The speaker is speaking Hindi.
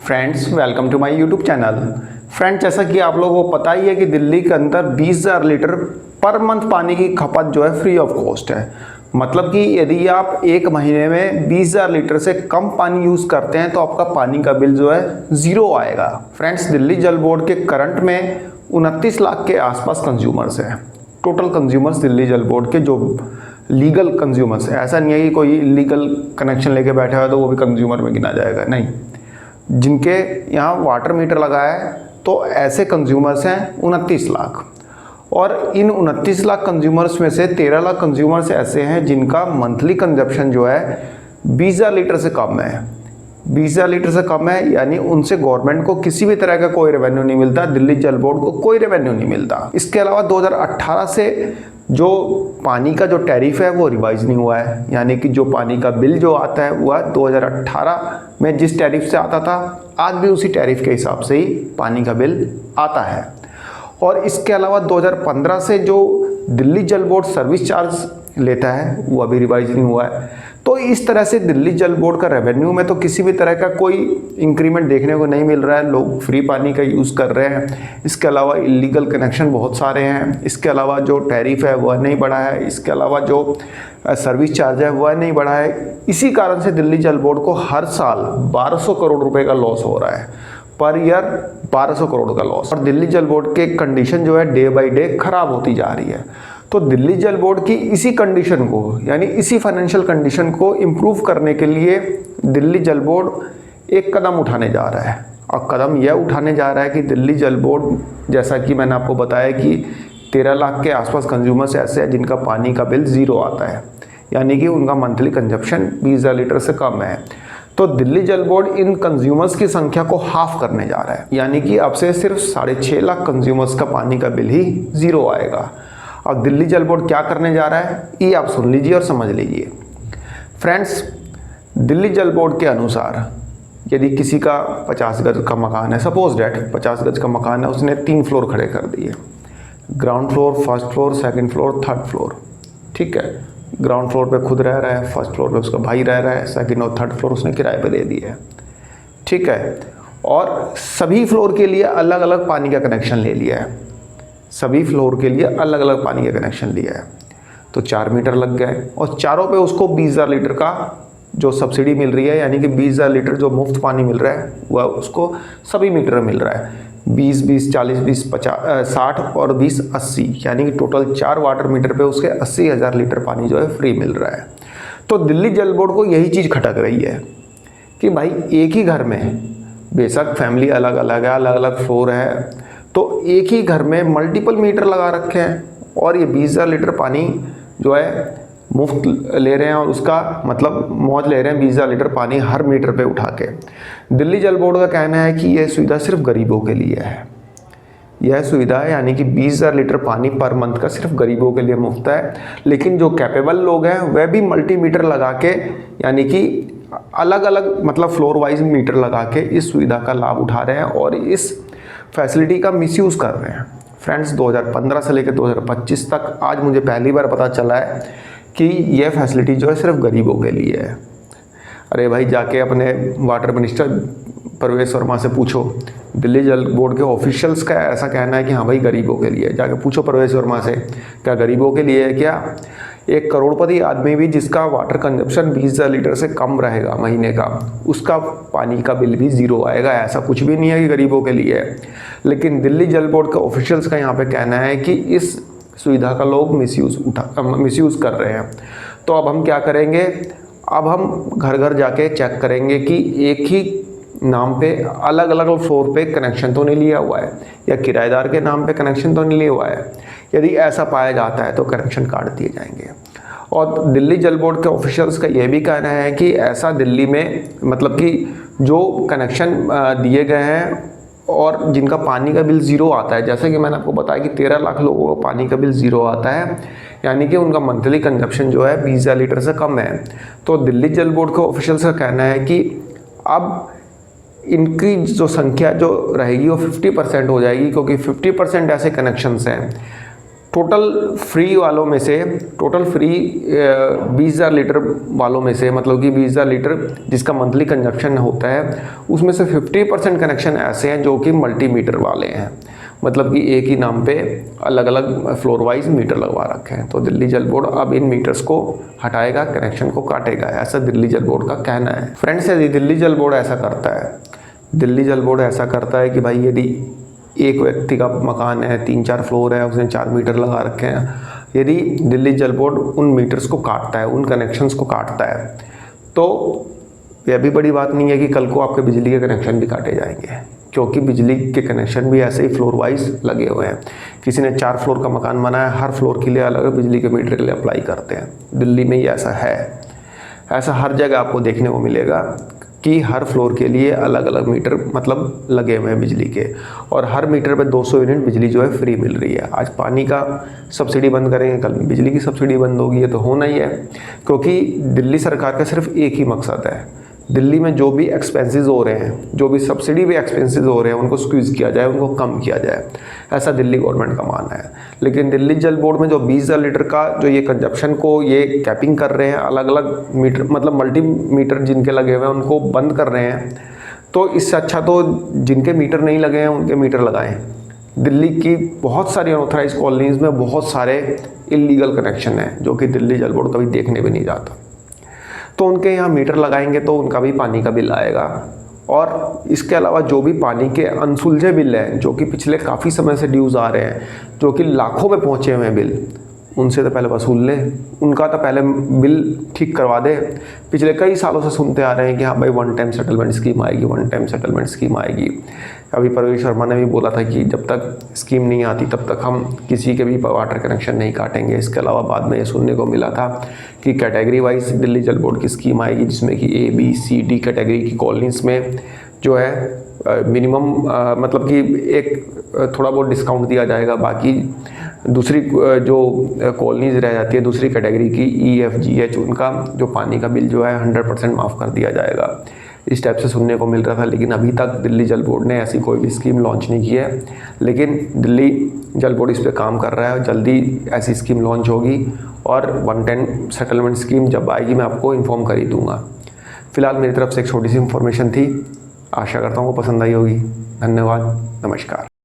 Friends welcome to my YouTube channel. Friends जैसा कि आप लोगों को पता ही है कि दिल्ली के अंदर 20,000 लीटर पर मंथ पानी की खपत जो है फ्री ऑफ कॉस्ट है। मतलब कि यदि आप एक महीने में 20,000 लीटर से कम पानी यूज़ करते हैं तो आपका पानी का बिल जो है ज़ीरो आएगा। फ्रेंड्स दिल्ली जल बोर्ड के करंट में 29 लाख के आसपास कंज्यूमर्स हैं। टोटल कंज्यूमर्स दिल्ली जल बोर्ड के जो लीगल कंज्यूमर्स है, ऐसा नहीं है कि कोई इलीगल कनेक्शन लेके बैठा है तो वो भी कंज्यूमर में गिना जाएगा, नहीं। जिनके यहाँ वाटर मीटर लगा है तो ऐसे कंज्यूमर्स हैं 29 लाख। और इन 29 लाख कंज्यूमर्स में से 13 लाख कंज्यूमर्स ऐसे हैं जिनका मंथली कंजप्शन जो है 20,000 लीटर से कम है। 20,000 लीटर से कम है यानी उनसे गवर्नमेंट को किसी भी तरह का कोई रेवेन्यू नहीं मिलता, दिल्ली जल बोर्ड को कोई रेवेन्यू नहीं मिलता। इसके अलावा 2018 से जो पानी का जो टैरिफ है वो रिवाइज नहीं हुआ है, यानी कि जो पानी का बिल जो आता है वह 2018 में जिस टैरिफ से आता था आज भी उसी टैरिफ के हिसाब से ही पानी का बिल आता है। और इसके अलावा 2015 से जो दिल्ली जल बोर्ड सर्विस चार्ज लेता है वो अभी रिवाइज नहीं हुआ है। तो इस तरह से दिल्ली जल बोर्ड का रेवेन्यू में तो किसी भी तरह का कोई इंक्रीमेंट देखने को नहीं मिल रहा है। लोग फ्री पानी का यूज़ कर रहे हैं। इसके अलावा इलीगल कनेक्शन बहुत सारे हैं। इसके अलावा जो टैरिफ है वह नहीं बढ़ा है। इसके अलावा जो सर्विस चार्ज है वह नहीं बढ़ा है। इसी कारण से दिल्ली जल बोर्ड को हर साल 1200 करोड़ रुपए का लॉस हो रहा है, पर ईयर 1200 करोड़ का लॉस। और दिल्ली जल बोर्ड के कंडीशन जो है डे बाई डे खराब होती जा रही है। तो दिल्ली जल बोर्ड की इसी कंडीशन को यानी इसी फाइनेंशियल कंडीशन को इम्प्रूव करने के लिए दिल्ली जल बोर्ड एक कदम उठाने जा रहा है। और कदम यह उठाने जा रहा है कि दिल्ली जल बोर्ड, जैसा कि मैंने आपको बताया कि 13 लाख के आसपास कंज्यूमर्स ऐसे हैं जिनका पानी का बिल ज़ीरो आता है, यानी कि उनका मंथली कंजप्शन 20,000 लीटर से कम है। तो दिल्ली जल बोर्ड इन कंज्यूमर्स की संख्या को हाफ करने जा रहा है, यानी कि अब से सिर्फ 6.5 लाख कंज्यूमर्स का पानी का बिल ही ज़ीरो आएगा। अब दिल्ली जल बोर्ड क्या करने जा रहा है ये आप सुन लीजिए और समझ लीजिए। फ्रेंड्स दिल्ली जल बोर्ड के अनुसार यदि किसी का 50 गज का मकान है, सपोज डैट 50 गज का मकान है, उसने 3 फ्लोर खड़े कर दिए, ground floor, first floor, second floor, third floor. ठीक है, ग्राउंड फ्लोर पे खुद रह रहा है, फर्स्ट फ्लोर पे उसका भाई रह रहा है, सेकंड और थर्ड फ्लोर उसने किराए पे दे दिया है। ठीक है, और सभी फ्लोर के लिए अलग अलग पानी का कनेक्शन ले लिया है। सभी फ्लोर के लिए अलग अलग पानी का कनेक्शन लिया है तो 4 मीटर लग गए और चारों पे उसको 20,000 लीटर का जो सब्सिडी मिल रही है, यानी कि 20,000 लीटर जो मुफ्त पानी मिल रहा है वह उसको सभी मीटर में मिल रहा है। 20, 20, 40, 20, 50, 60 और 20, 80, यानी कि टोटल 4 वाटर मीटर पे उसके 80,000 लीटर पानी जो है फ्री मिल रहा है। तो दिल्ली जल बोर्ड को यही चीज़ खटक रही है कि भाई एक ही घर में, बेशक फैमिली अलग अलग है, अलग अलग फ्लोर है, तो एक ही घर में मल्टीपल मीटर लगा रखे हैं और ये 20,000 लीटर पानी जो है मुफ्त ले रहे हैं और उसका मतलब मौज ले रहे हैं 20,000 लीटर पानी हर मीटर पे उठा के। दिल्ली जल बोर्ड का कहना है कि यह सुविधा सिर्फ गरीबों के लिए है। यह सुविधा है यानी कि 20,000 लीटर पानी पर मंथ का सिर्फ गरीबों के लिए मुफ्त है, लेकिन जो कैपेबल लोग हैं वह भी मल्टी मीटर लगा के, यानी कि अलग अलग मतलब फ्लोर वाइज मीटर लगा के इस सुविधा का लाभ उठा रहे हैं और इस फैसिलिटी का मिसयूज़ कर रहे हैं। फ्रेंड्स 2015 से लेकर 2025 तक आज मुझे पहली बार पता चला है कि यह फैसिलिटी जो है सिर्फ गरीबों के लिए है। अरे भाई जाके अपने वाटर मिनिस्टर प्रवेश वर्मा से पूछो, दिल्ली जल बोर्ड के ऑफिशियल्स का ऐसा कहना है कि हाँ भाई गरीबों के लिए, जाके पूछो प्रवेश वर्मा से क्या गरीबों के लिए है क्या? एक करोड़पति आदमी भी जिसका वाटर कंजप्शन 20,000 लीटर से कम रहेगा महीने का, उसका पानी का बिल भी ज़ीरो आएगा। ऐसा कुछ भी नहीं है कि गरीबों के लिए है। लेकिन दिल्ली जल बोर्ड के ऑफिशियल्स का यहाँ पे कहना है कि इस सुविधा का लोग मिसयूज़ कर रहे हैं। तो अब हम क्या करेंगे, अब हम घर घर जाके चेक करेंगे कि एक ही नाम पे अलग अलग फ्लोर पे कनेक्शन तो नहीं लिया हुआ है या किराएदार के नाम पे कनेक्शन तो नहीं लिया हुआ है। यदि ऐसा पाया जाता है तो कनेक्शन काट दिए जाएंगे। और दिल्ली जल बोर्ड के ऑफिशियल्स का यह भी कहना है कि ऐसा दिल्ली में मतलब कि जो कनेक्शन दिए गए हैं और जिनका पानी का बिल ज़ीरो आता है, जैसे कि मैंने आपको बताया कि 13 लाख लोगों को पानी का बिल ज़ीरो आता है, यानी कि उनका मंथली कंजप्शन जो है 20,000 लीटर से कम है। तो दिल्ली जल बोर्ड के ऑफिशियल्स का कहना है कि अब इनकी जो संख्या जो रहेगी वो 50% हो जाएगी, क्योंकि 50% ऐसे कनेक्शंस हैं। टोटल फ्री वालों में से, टोटल फ्री 20,000 लीटर वालों में से, मतलब कि 20,000 लीटर जिसका मंथली कंजप्शन होता है, उसमें से 50% कनेक्शन ऐसे हैं जो कि मल्टीमीटर वाले हैं, मतलब कि एक ही नाम पे अलग अलग फ्लोर वाइज मीटर लगवा रखे हैं। तो दिल्ली जल बोर्ड अब इन मीटर्स को हटाएगा, कनेक्शन को काटेगा, ऐसा दिल्ली जल बोर्ड का कहना है। फ्रेंड्स, यदि दिल्ली जल बोर्ड ऐसा करता है, दिल्ली जल बोर्ड ऐसा करता है कि भाई यदि एक व्यक्ति का मकान है, 3-4 फ्लोर है, उसने 4 मीटर लगा रखे हैं, यदि दिल्ली जल बोर्ड उन मीटर्स को काटता है, उन कनेक्शंस को काटता है, तो यह भी बड़ी बात नहीं है कि कल को आपके बिजली के कनेक्शन भी काटे जाएंगे, क्योंकि बिजली के कनेक्शन भी ऐसे ही फ्लोर वाइज लगे हुए हैं। किसी ने 4 फ्लोर का मकान बनाया, हर फ्लोर के लिए अलग बिजली के मीटर के लिए अप्लाई करते हैं। दिल्ली में ही ऐसा है, ऐसा हर जगह आपको देखने को मिलेगा कि हर फ्लोर के लिए अलग अलग मीटर मतलब लगे हुए हैं बिजली के, और हर मीटर पे 200 यूनिट बिजली जो है फ्री मिल रही है। आज पानी का सब्सिडी बंद करेंगे, कल बिजली की सब्सिडी बंद होगी, ये तो होना ही है, क्योंकि दिल्ली सरकार का सिर्फ एक ही मकसद है, दिल्ली में जो भी एक्सपेंसेस हो रहे हैं, जो भी सब्सिडी भी एक्सपेंसेस हो रहे हैं, उनको स्क्वीज़ किया जाए, उनको कम किया जाए, ऐसा दिल्ली गवर्नमेंट का मानना है। लेकिन दिल्ली जल बोर्ड में जो 20,000 लीटर का जो ये कंजप्शन को ये कैपिंग कर रहे हैं, अलग अलग मीटर मतलब मल्टी मीटर जिनके लगे हुए हैं उनको बंद कर रहे हैं, तो इससे अच्छा तो जिनके मीटर नहीं लगे हैं उनके मीटर लगाएं। दिल्ली की बहुत सारी अनऑथराइज कॉलोनीज़ में बहुत सारे इलीगल कनेक्शन हैं जो कि दिल्ली जल बोर्ड कभी देखने भी नहीं जाता, तो उनके यहाँ मीटर लगाएंगे तो उनका भी पानी का बिल आएगा। और इसके अलावा जो भी पानी के अनसुलझे बिल हैं, जो कि पिछले काफ़ी समय से ड्यूज़ आ रहे हैं, जो कि लाखों में पहुँचे हुए हैं बिल, उनसे तो पहले वसूल ले, उनका तो पहले बिल ठीक करवा दे। पिछले कई सालों से सुनते आ रहे हैं कि हाँ भाई 1 टाइम सेटलमेंट स्कीम आएगी, 1 टाइम सेटलमेंट स्कीम आएगी। अभी परवेश शर्मा ने भी बोला था कि जब तक स्कीम नहीं आती तब तक हम किसी के भी वाटर कनेक्शन नहीं काटेंगे। इसके अलावा बाद में ये सुनने को मिला था कि कैटेगरी वाइज दिल्ली जल बोर्ड की स्कीम आएगी, जिसमें कि A, B, C, D category की कॉलोनीज़ में जो है मिनिमम मतलब कि एक थोड़ा बहुत डिस्काउंट दिया जाएगा, बाकी दूसरी जो कॉलोनीज रह जाती है दूसरी कैटेगरी की E, F, G, H, उनका जो पानी का बिल जो है 100% माफ़ कर दिया जाएगा। इस टाइप से सुनने को मिल रहा था, लेकिन अभी तक दिल्ली जल बोर्ड ने ऐसी कोई भी स्कीम लॉन्च नहीं की है। लेकिन दिल्ली जल बोर्ड इस पर काम कर रहा है, जल्दी ऐसी स्कीम लॉन्च होगी और 1 टाइम सेटलमेंट स्कीम जब आएगी मैं आपको इन्फॉर्म कर ही दूँगा। फिलहाल मेरी तरफ से एक छोटी सी इन्फॉर्मेशन थी, आशा करता हूँ वो पसंद आई होगी। धन्यवाद, नमस्कार।